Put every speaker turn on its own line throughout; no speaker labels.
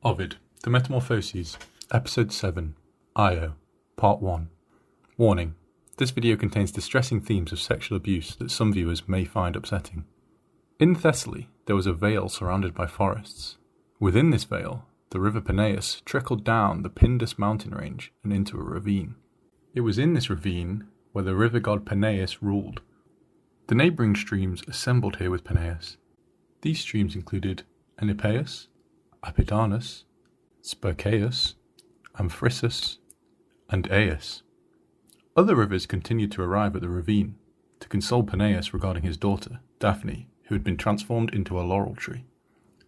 Ovid, The Metamorphoses, Episode 7, Io, Part 1. Warning: this video contains distressing themes of sexual abuse that some viewers may find upsetting. In Thessaly, there was a vale surrounded by forests. Within this vale, the river Peneus trickled down the Pindus mountain range and into a ravine. It was in this ravine where the river god Peneus ruled. The neighbouring streams assembled here with Peneus. These streams included Enipeus, Apidanus, Spercaeus, Amphissus, and Aius. Other rivers continued to arrive at the ravine to console Peneus regarding his daughter, Daphne, who had been transformed into a laurel tree.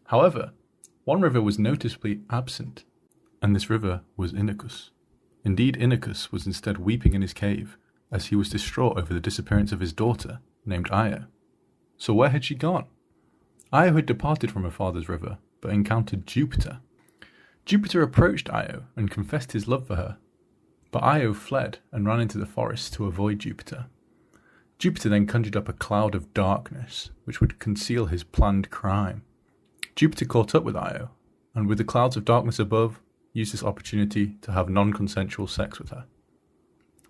However, one river was noticeably absent, and this river was Inachus. Indeed, Inachus was instead weeping in his cave, as he was distraught over the disappearance of his daughter, named Io. So where had she gone? Io had departed from her father's river, but encountered Jupiter. Jupiter approached Io and confessed his love for her, but Io fled and ran into the forest to avoid Jupiter. Jupiter then conjured up a cloud of darkness, which would conceal his planned crime. Jupiter caught up with Io, and with the clouds of darkness above, used this opportunity to have non-consensual sex with her.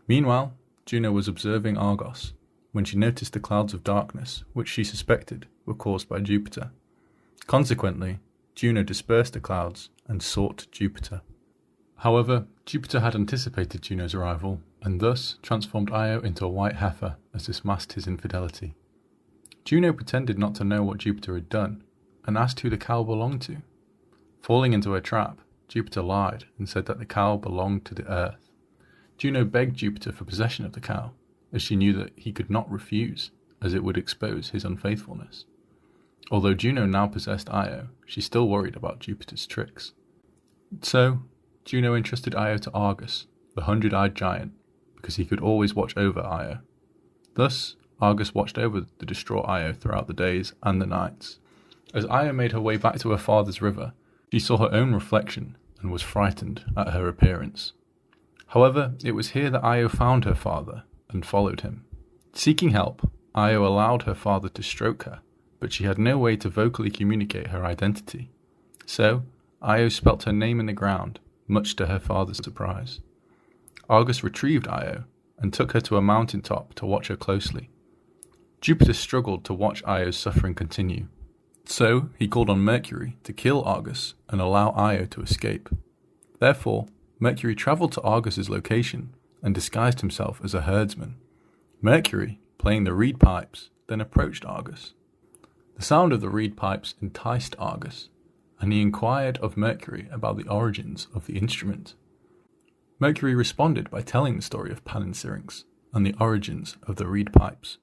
Meanwhile, Juno was observing Argos, when she noticed the clouds of darkness, which she suspected were caused by Jupiter. Consequently, Juno dispersed the clouds and sought Jupiter. However, Jupiter had anticipated Juno's arrival, and thus transformed Io into a white heifer as this masked his infidelity. Juno pretended not to know what Jupiter had done, and asked who the cow belonged to. Falling into her trap, Jupiter lied and said that the cow belonged to the earth. Juno begged Jupiter for possession of the cow, as she knew that he could not refuse, as it would expose his unfaithfulness. Although Juno now possessed Io, she still worried about Jupiter's tricks. So, Juno entrusted Io to Argus, the 100-eyed giant, because he could always watch over Io. Thus, Argus watched over the distraught Io throughout the days and the nights. As Io made her way back to her father's river, she saw her own reflection and was frightened at her appearance. However, it was here that Io found her father and followed him. Seeking help, Io allowed her father to stroke her, but she had no way to vocally communicate her identity. So, Io spelt her name in the ground, much to her father's surprise. Argus retrieved Io and took her to a mountaintop to watch her closely. Jupiter struggled to watch Io's suffering continue, so he called on Mercury to kill Argus and allow Io to escape. Therefore, Mercury travelled to Argus's location and disguised himself as a herdsman. Mercury, playing the reed pipes, then approached Argus. The sound of the reed pipes enticed Argus, and he inquired of Mercury about the origins of the instrument. Mercury responded by telling the story of Pan and Syrinx and the origins of the reed pipes,